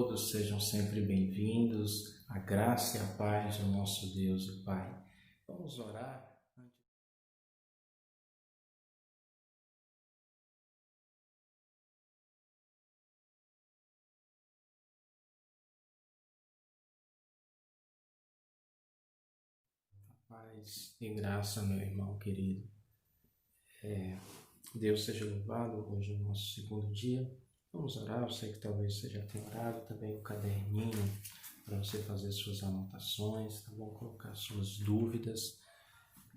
todos, sejam sempre bem-vindos. A graça e a paz do nosso Deus e Pai. Vamos orar. Paz e graça, meu irmão querido. Deus seja louvado. Hoje é o nosso segundo dia. Vamos orar. Eu sei que talvez você já tenha orado. Também o caderninho para você fazer suas anotações, tá bom? Colocar suas dúvidas.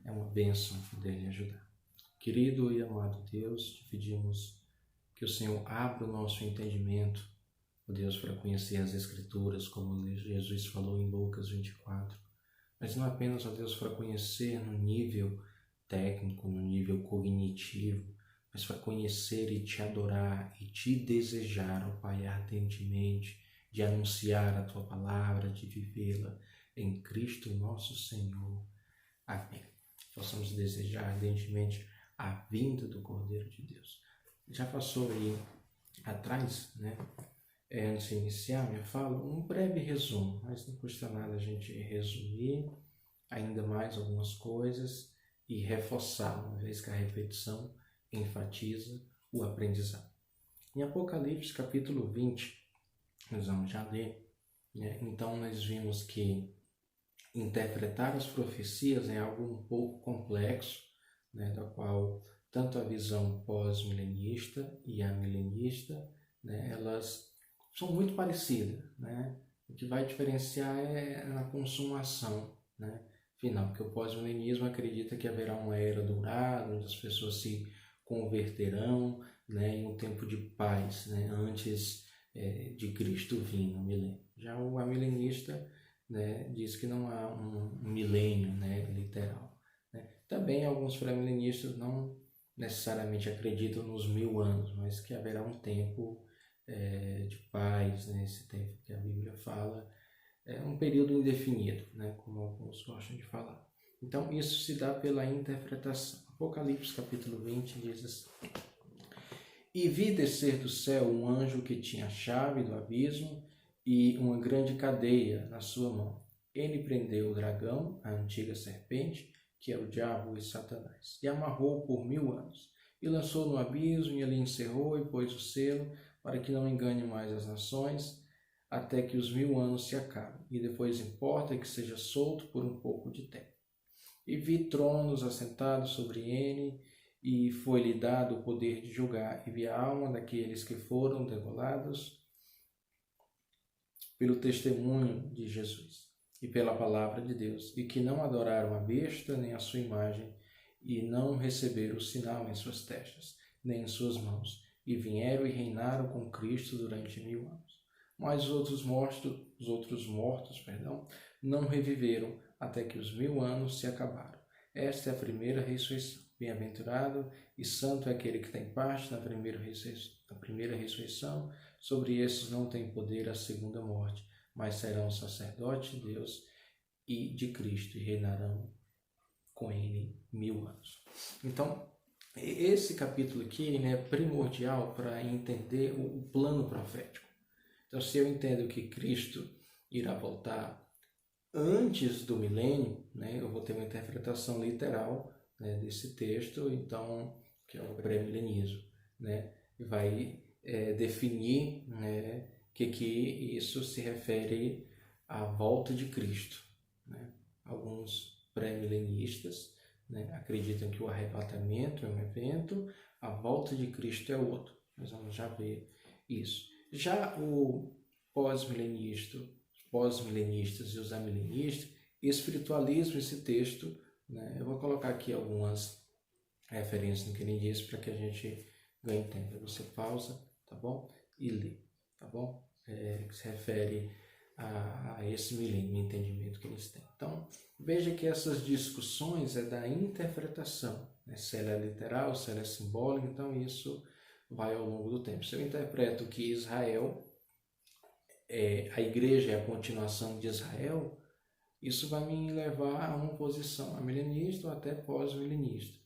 É uma bênção poder lhe ajudar. Querido e amado Deus, te pedimos que o Senhor abra o nosso entendimento, ó Deus, para conhecer as Escrituras, como Jesus falou em Lucas 24. Mas não apenas, ó Deus, para conhecer no nível técnico, no nível cognitivo, mas para conhecer e te adorar e te desejar, ó Pai, ardentemente, de anunciar a Tua palavra, de vivê-la em Cristo nosso Senhor. Amém. Possamos desejar ardentemente a vinda do Cordeiro de Deus. Já passou aí atrás, né? Antes de iniciar minha fala, um breve resumo, mas não custa nada a gente resumir ainda mais algumas coisas e reforçar, uma vez que a repetição enfatiza o aprendizado. Em Apocalipse, capítulo 20, nós vamos já ler, né? Então nós vimos que interpretar as profecias é algo um pouco complexo, né? Da qual tanto a visão pós-milenista e a milenista, né? Elas são muito parecidas, né? O que vai diferenciar é na consumação, né? Final, porque o pós-milenismo acredita que haverá uma era dourada, onde as pessoas se converterão, né? Em um tempo de paz, né? Antes de Cristo vir no milênio. Já o amilenista, né, diz que não há um milênio, né, literal, né? Também alguns pré-milenistas não necessariamente acreditam nos 1000 anos, mas que haverá um tempo de paz, né? Esse tempo que a Bíblia fala é um período indefinido, né? Como alguns gostam de falar. Então isso se dá pela interpretação. Apocalipse capítulo 20 diz assim: E vi descer do céu um anjo que tinha a chave do abismo e uma grande cadeia na sua mão. Ele prendeu o dragão, a antiga serpente, que é o diabo e Satanás, e amarrou por 1000 anos, e lançou no abismo, e ali encerrou e pôs o selo, para que não engane mais as nações, até que os 1000 anos se acabem, e depois importa que seja solto por um pouco de tempo. E vi tronos assentados sobre ele, e foi-lhe dado o poder de julgar, e vi a alma daqueles que foram degolados pelo testemunho de Jesus e pela palavra de Deus, e que não adoraram a besta nem a sua imagem, e não receberam o sinal em suas testas, nem em suas mãos, e vieram e reinaram com Cristo durante 1000 anos. Mas os outros mortos, não reviveram até que os 1000 anos se acabaram. Esta é a primeira ressurreição. Bem-aventurado e santo é aquele que tem parte na primeira ressurreição. Sobre esses não tem poder a segunda morte, mas serão sacerdotes de Deus e de Cristo, e reinarão com ele 1000 anos. Então, esse capítulo aqui, ele é primordial para entender o plano profético. Então, se eu entendo que Cristo irá voltar antes do milênio, né, eu vou ter uma interpretação literal, né, desse texto, então, que é o pré-milenismo, né, vai definir, né, que isso se refere à volta de Cristo, né? Alguns pré-milenistas, né, acreditam que o arrebatamento é um evento, a volta de Cristo é outro. Nós vamos já ver isso. Já o pós-milenistas e os amilenistas espiritualizam esse texto, né? Eu vou colocar aqui algumas referências no que ele disse para que a gente ganhe tempo. Você pausa, tá bom? E lê, tá bom? Que se refere a esse milênio, o entendimento que eles têm. Então, veja que essas discussões é da interpretação, né? Se ela é literal, se ela é simbólica, então isso vai ao longo do tempo. Se eu interpreto que Israel, a igreja é a continuação de Israel, isso vai me levar a uma posição amilenista ou até pós-milenista.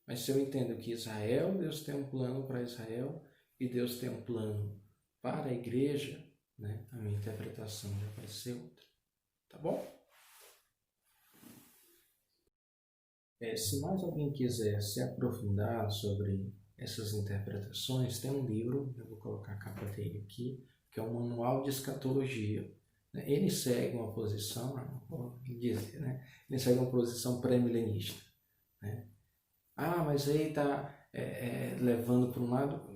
Mas se eu entendo que Israel, Deus tem um plano para Israel e Deus tem um plano para a igreja, né? A minha interpretação já vai ser outra, tá bom? Se mais alguém quiser se aprofundar sobre essas interpretações, tem um livro, eu vou colocar a capa dele aqui, que é o Manual de Escatologia. Ele segue uma posição, vou dizer, né? Ele segue uma posição pré-milenista, né? Mas aí está levando para um lado.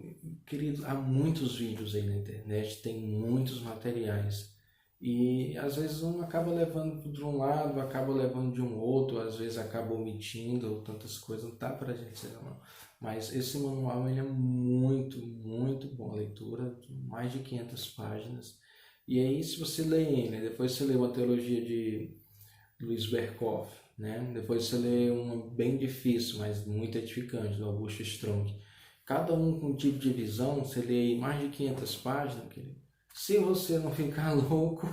Querido, há muitos vídeos aí na internet, tem muitos materiais. E às vezes um acaba levando de um lado, acaba levando de um outro, às vezes acaba omitindo tantas coisas, não tá para a gente dizer não. Mas esse manual ele é muito, muito bom. A leitura, mais de 500 páginas. E aí, se você lê ele, depois você lê uma teologia de Luiz Berkhoff, né? Depois você lê uma bem difícil, mas muito edificante, do Augusto Strong. Cada um com um tipo de visão, você lê aí mais de 500 páginas, se você não ficar louco,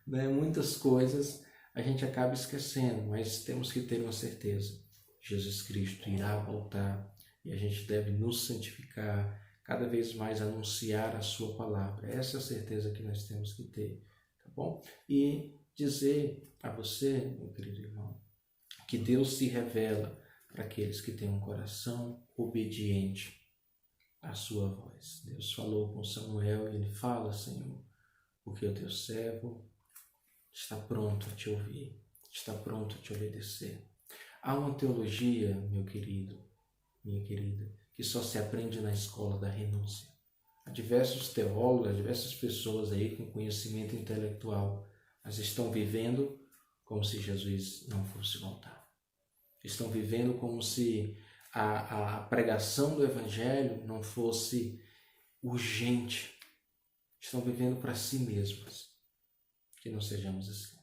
né, muitas coisas a gente acaba esquecendo, mas temos que ter uma certeza. Jesus Cristo irá voltar e a gente deve nos santificar, cada vez mais anunciar a sua palavra. Essa é a certeza que nós temos que ter, tá bom? E dizer a você, meu querido irmão, que Deus se revela para aqueles que têm um coração obediente à sua voz. Deus falou com Samuel e ele fala, Senhor, porque o teu servo está pronto a te ouvir, está pronto a te obedecer. Há uma teologia, meu querido, minha querida, que só se aprende na escola da renúncia. Há diversos teólogos, há diversas pessoas aí com conhecimento intelectual, mas estão vivendo como se Jesus não fosse voltar. Estão vivendo como se a pregação do Evangelho não fosse urgente. Estão vivendo para si mesmas. Que não sejamos assim.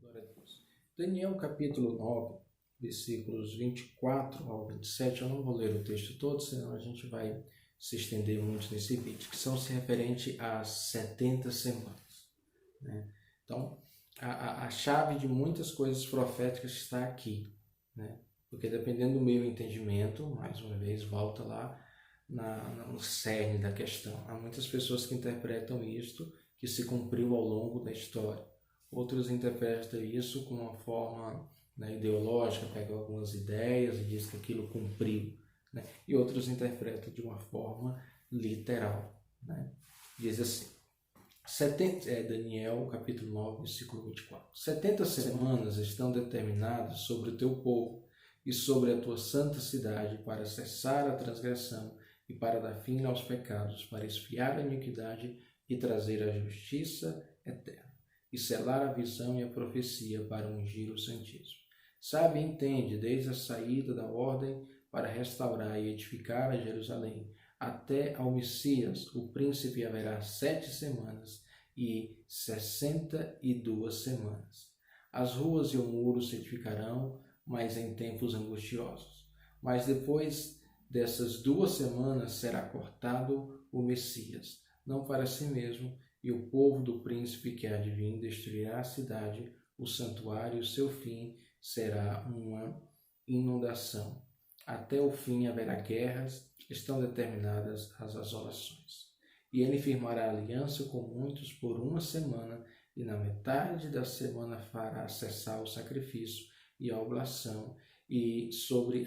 Glória a Deus. Daniel capítulo 9, versículos 24 ao 27. Eu não vou ler o texto todo, senão a gente vai se estender muito nesse vídeo, que são se referente às 70 semanas, né? Então, a chave de muitas coisas proféticas está aqui, né? Porque dependendo do meu entendimento, mais uma vez, volta lá no cerne da questão. Há muitas pessoas que interpretam isto que se cumpriu ao longo da história. Outros interpretam isso com uma forma, né, ideológica, pegam algumas ideias e diz que aquilo cumpriu, né? E outros interpretam de uma forma literal, né? Diz assim, Daniel capítulo 9, versículo 24. 70 semanas estão determinadas sobre o teu povo e sobre a tua santa cidade para cessar a transgressão e para dar fim aos pecados, para expiar a iniquidade e trazer a justiça eterna, e selar a visão e a profecia para ungir o Santíssimo. Sabe e entende desde a saída da ordem para restaurar e edificar a Jerusalém, até ao Messias, o príncipe, haverá 7 semanas e 62 semanas. As ruas e o muro se edificarão, mas em tempos angustiosos. Mas depois dessas 2 semanas será cortado o Messias, não para si mesmo, e o povo do príncipe que há de vir destruirá a cidade, o santuário, o seu fim será uma inundação. Até o fim haverá guerras, estão determinadas as assolações. E ele firmará aliança com muitos por 1 semana, e na metade da semana fará cessar o sacrifício e a oblação, e sobre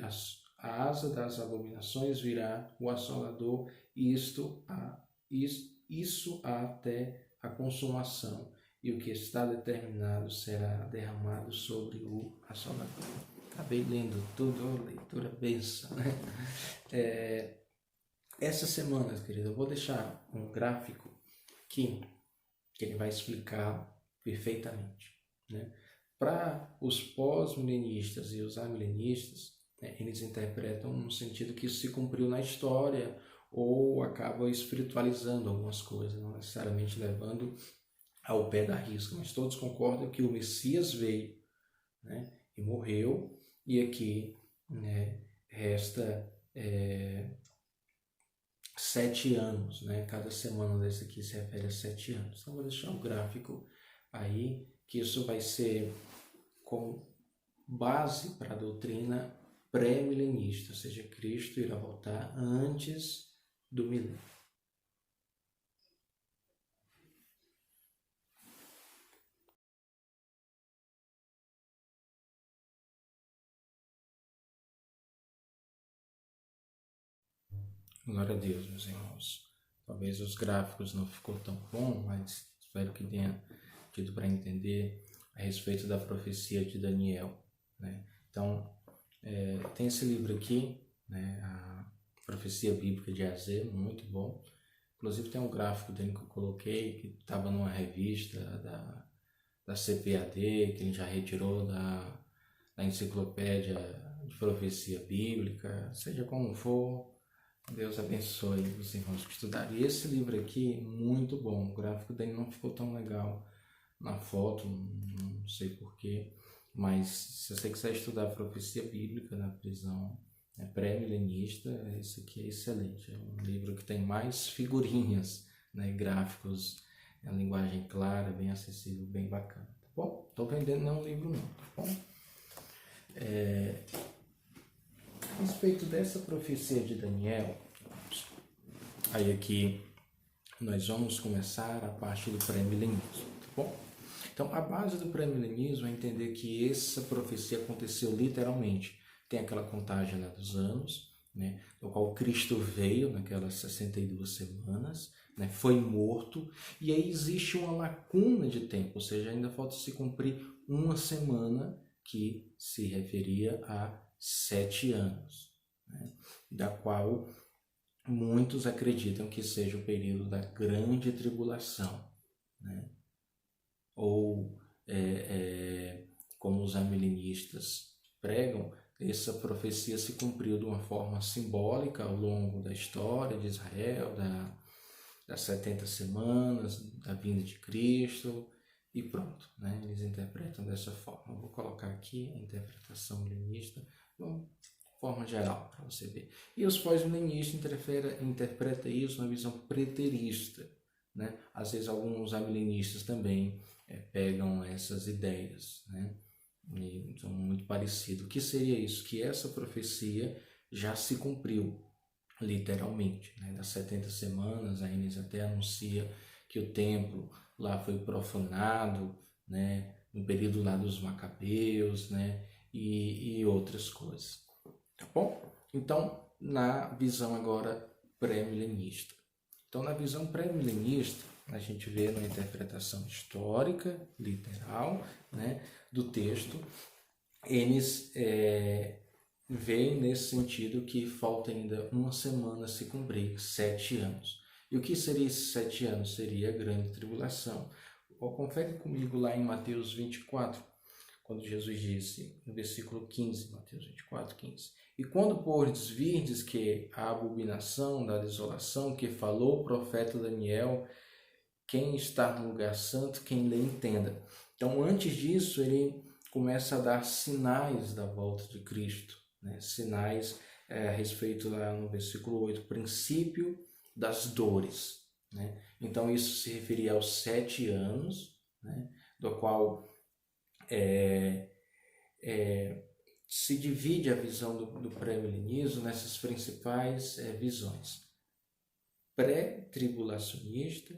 a asa das abominações virá o assolador, e isso até a consumação, e o que está determinado será derramado sobre o assolador. Acabei lendo tudo, leitura benção, né? Essa semana, querido, eu vou deixar um gráfico aqui que ele vai explicar perfeitamente, né? Para os pós-milenistas e os amilenistas, né, eles interpretam no sentido que isso se cumpriu na história ou acaba espiritualizando algumas coisas, não necessariamente levando ao pé da risca, mas todos concordam que o Messias veio, né, e morreu, e aqui, né, resta 7 anos, né? Cada semana desse aqui se refere a 7 anos. Então, vou deixar um gráfico aí, que isso vai ser como base para a doutrina pré-milenista, ou seja, Cristo irá voltar antes do milênio. Glória a Deus, meus irmãos. Talvez os gráficos não ficou tão bom, mas espero que tenha tido para entender a respeito da profecia de Daniel, né? Então, tem esse livro aqui, né? A Profecia Bíblica de Azê, muito bom. Inclusive tem um gráfico dele que eu coloquei, que estava numa revista da CPAD, que ele já retirou da enciclopédia de profecia bíblica, seja como for. Deus abençoe os irmãos que estudaram. E esse livro aqui, muito bom. O gráfico dele não ficou tão legal na foto, não sei porquê. Mas se você quiser estudar profecia bíblica na prisão pré-milenista, esse aqui é excelente. É um livro que tem mais figurinhas, né, gráficos, a linguagem clara, bem acessível, bem bacana. Tá bom? Estou vendendo não um livro não, tá bom? A respeito dessa profecia de Daniel, aí aqui nós vamos começar a parte do pré-milenismo, tá bom? Então, a base do pré-milenismo é entender que essa profecia aconteceu literalmente. Tem aquela contagem, né, dos anos, né, no qual Cristo veio naquelas 62 semanas, né, foi morto, e aí existe uma lacuna de tempo, ou seja, ainda falta se cumprir uma semana que se referia a 7 anos, né, da qual muitos acreditam que seja o período da grande tribulação, né? Ou, como os amilenistas pregam, essa profecia se cumpriu de uma forma simbólica ao longo da história de Israel, das 70 semanas, da vinda de Cristo, e pronto, né? Eles interpretam dessa forma. Eu vou colocar aqui a interpretação milenista, de forma geral, para você ver. E os pós-milenistas interpretam isso na visão preterista, né? Às vezes alguns amilenistas também pegam essas ideias, né? E são muito parecidos. O que seria isso? Que essa profecia já se cumpriu, literalmente, né? Das 70 semanas, a Inês até anuncia que o templo lá foi profanado, né? No período lá dos Macabeus, né? E outras coisas, tá bom? Então, na visão agora pré-milenista. Então, na visão pré-milenista, a gente vê uma interpretação histórica, literal, né, do texto. Eles veem nesse sentido que falta ainda uma semana a se cumprir, 7 anos. E o que seria esses 7 anos? Seria a grande tribulação. Confere comigo lá em Mateus 24, quando Jesus disse, no versículo 15, Mateus 24, 15. E quando, pois, virdes que a abominação da desolação que falou o profeta Daniel, quem está no lugar santo, quem lhe entenda. Então, antes disso, ele começa a dar sinais da volta de Cristo, né? Sinais a respeito lá no versículo 8, princípio das dores, né? Então, isso se referia aos 7 anos, né? Do qual se divide a visão do pré-milenismo nessas principais visões: pré-tribulacionista,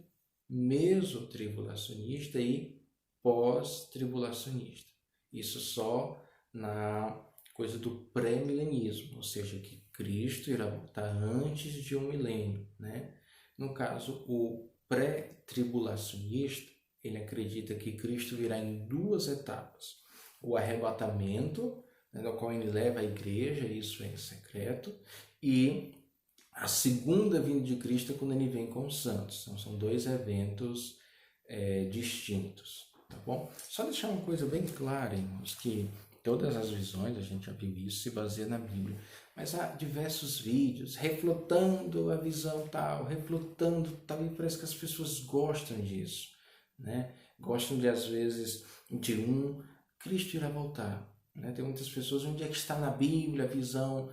mesotribulacionista e pós-tribulacionista. Isso só na coisa do pré-milenismo, ou seja, que Cristo irá voltar antes de um milênio, né? No caso, o pré-tribulacionista, ele acredita que Cristo virá em 2 etapas: o arrebatamento, né, no qual ele leva a igreja, isso é em secreto, e a segunda vinda de Cristo é quando ele vem com os santos. Então, são 2 eventos distintos, tá bom? Só deixar uma coisa bem clara, irmãos, que todas as visões, a gente já viu isso, se baseia na Bíblia, mas há diversos vídeos reflotando a visão tal, reflotando tal, e parece que as pessoas gostam disso, né? Gostam de, às vezes, de Cristo irá voltar, né? Tem muitas pessoas, onde é que está na Bíblia a visão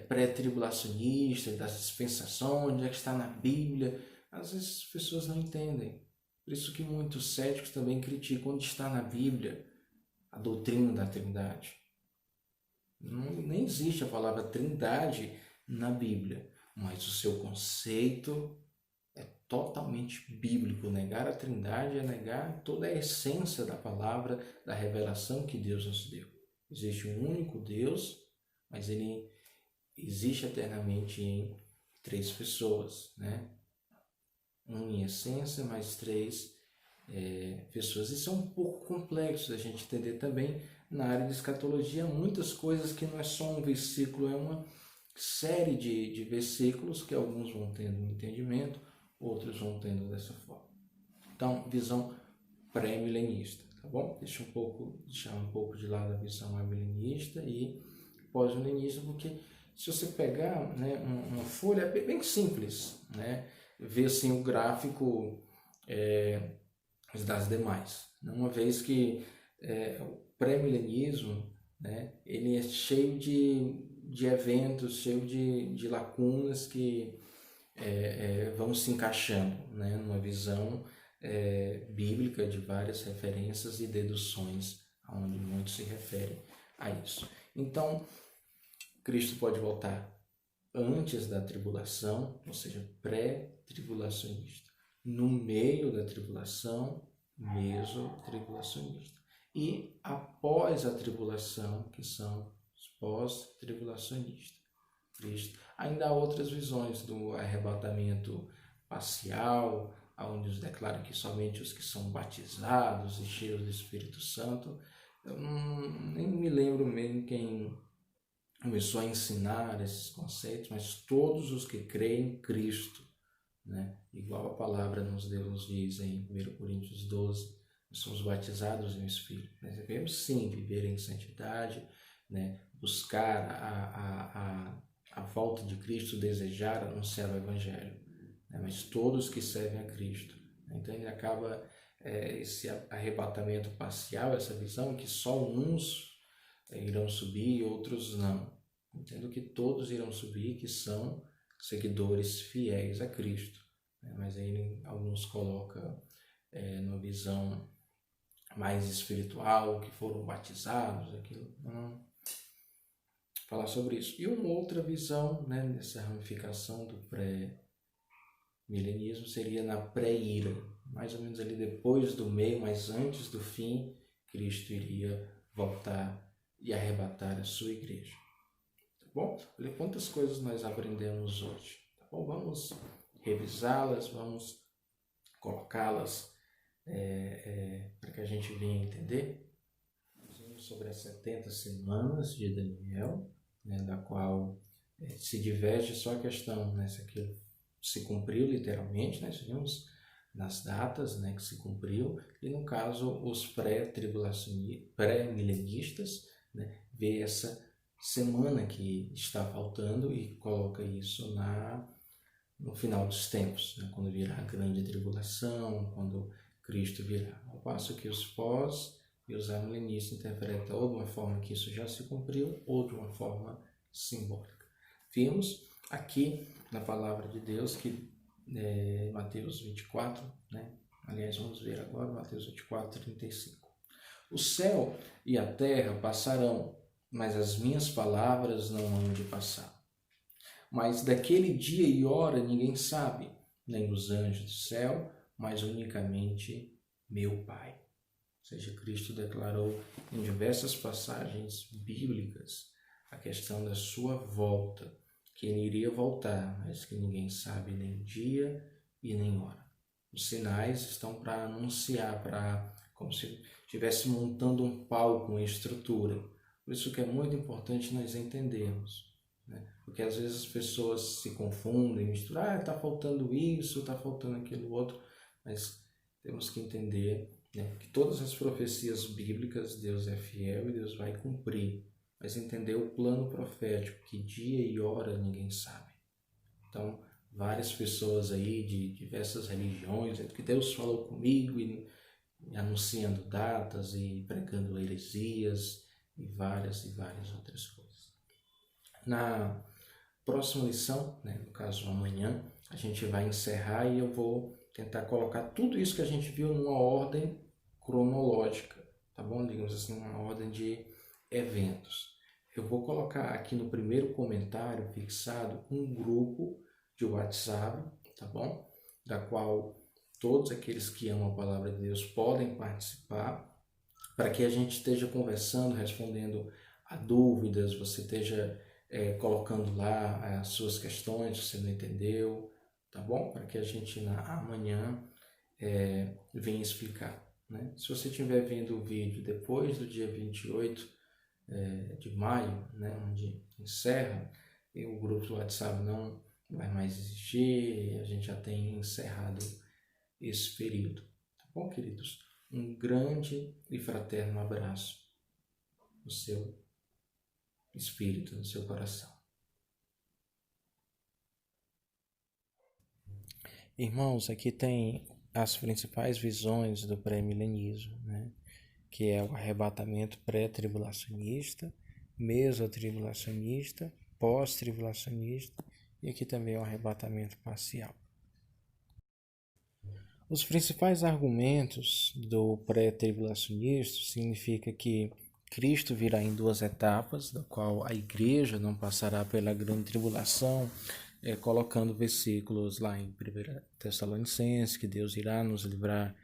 pré-tribulacionista, das dispensações, onde é que está na Bíblia? Às vezes as pessoas não entendem. Por isso que muitos céticos também criticam onde está na Bíblia a doutrina da Trindade. Nem existe a palavra Trindade na Bíblia, mas o seu conceito é totalmente bíblico. Negar a Trindade é negar toda a essência da palavra, da revelação que Deus nos deu. Existe um único Deus, mas ele existe eternamente em 3 pessoas, né? Um em essência, mais 3 pessoas. Isso é um pouco complexo da gente entender também. Na área de escatologia, muitas coisas que não é só um versículo, é uma série de versículos que alguns vão tendo um entendimento, outros vão tendo dessa forma. Então, visão pré-milenista, tá bom? Deixar um pouco de lado a visão milenista e pós-milenista, porque se você pegar, né, uma folha é bem simples, né? Ver assim o gráfico das demais. Uma vez que o pré-milenismo, né, ele é cheio de eventos, cheio de lacunas que vão se encaixando, né, numa visão bíblica de várias referências e deduções, onde muitos se referem a isso. Então, Cristo pode voltar antes da tribulação, ou seja, pré-tribulacionista, no meio da tribulação, meso-tribulacionista, e após a tribulação, que são os pós-tribulacionistas. Cristo. Ainda há outras visões do arrebatamento parcial, onde os declara que somente os que são batizados e cheios do Espírito Santo. Eu nem me lembro mesmo quem começou a ensinar esses conceitos, mas todos os que creem em Cristo, né? Igual a palavra nos diz em 1 Coríntios 12, nós somos batizados em Espírito. Nós devemos sim viver em santidade, né? Buscar a volta de Cristo, desejar anunciar o Evangelho, né? Mas todos que servem a Cristo. Então ele acaba esse arrebatamento parcial, essa visão que só uns irão subir e outros não. Entendo que todos irão subir, que são seguidores fiéis a Cristo, né? Mas aí alguns colocam numa visão mais espiritual, que foram batizados, aquilo. Não falar sobre isso. E uma outra visão, né, nessa ramificação do pré-milenismo seria na pré-ira, mais ou menos ali depois do meio, mas antes do fim, Cristo iria voltar e arrebatar a sua igreja. Tá bom? Olha quantas coisas nós aprendemos hoje. Tá bom? Vamos revisá-las, vamos colocá-las para que a gente venha entender. Nós vimos sobre as 70 semanas de Daniel, né, da qual se diverge só a questão, né, se aquilo se cumpriu literalmente, nós vimos nas datas, né, que se cumpriu, e no caso os pré-milenistas, né, vê essa semana que está faltando e coloca isso no final dos tempos, né, quando virá a grande tribulação, quando Cristo virá. Ao passo que os pós e os amilenistas interpretam ou de uma forma que isso já se cumpriu ou de uma forma simbólica. Vimos aqui na palavra de Deus que Mateus 24, né? Aliás, vamos ver agora Mateus 24, 35. O céu e a terra passarão, mas as minhas palavras não hão de passar. Mas daquele dia e hora ninguém sabe, nem os anjos do céu, mas unicamente meu Pai. Ou seja, Cristo declarou em diversas passagens bíblicas a questão da sua volta, que ele iria voltar, mas que ninguém sabe nem dia e nem hora. Os sinais estão para anunciar, como se estivesse montando um palco, uma estrutura. Por isso que é muito importante nós entendermos, né? Porque às vezes as pessoas se confundem, misturam, está faltando isso, está faltando aquilo outro, mas temos que entender, né, que todas as profecias bíblicas Deus é fiel e Deus vai cumprir, mas entender o plano profético, que dia e hora ninguém sabe. Então, várias pessoas aí de diversas religiões, que Deus falou comigo e anunciando datas e pregando heresias e várias outras coisas. Na próxima lição, né, no caso amanhã, a gente vai encerrar e eu vou tentar colocar tudo isso que a gente viu numa ordem cronológica, tá bom? Digamos assim, uma ordem de eventos. Eu vou colocar aqui no primeiro comentário fixado um grupo de WhatsApp, tá bom? Da qual todos aqueles que amam a palavra de Deus podem participar, para que a gente esteja conversando, respondendo a dúvidas, você esteja colocando lá as suas questões, se você não entendeu, tá bom? Para que a gente amanhã venha explicar, né? Se você estiver vendo o vídeo depois do dia 28 de maio, né, onde encerra, e o grupo do WhatsApp não vai mais existir, a gente já tem encerrado esse período. Tá bom, queridos? Um grande e fraterno abraço no seu espírito, no seu coração. Irmãos, aqui tem as principais visões do pré-milenismo, né? Que é o arrebatamento pré-tribulacionista, mesotribulacionista, pós-tribulacionista e aqui também o arrebatamento parcial. Os principais argumentos do pré-tribulacionista significa que Cristo virá em duas etapas, da qual a igreja não passará pela grande tribulação, colocando versículos lá em 1 Tessalonicenses, que Deus irá nos livrar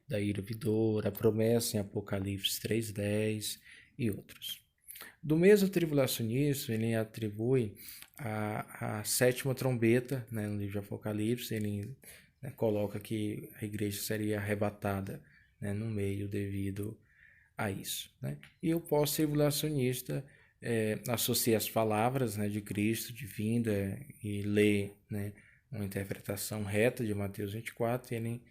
da ira vindoura, a promessa em Apocalipse 3:10 e outros. Do mesmo tribulacionista, ele atribui a sétima trombeta, né, no livro de Apocalipse, ele coloca que a igreja seria arrebatada, né, no meio devido a isso, né? E o pós-tribulacionista associa as palavras, né, de Cristo, de vinda, e lê, né, uma interpretação reta de Mateus 24, e ele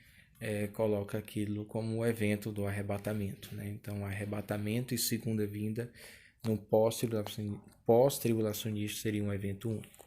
coloca aquilo como o evento do arrebatamento, né? Então, arrebatamento e segunda vinda no pós-tribulacionista seria um evento único.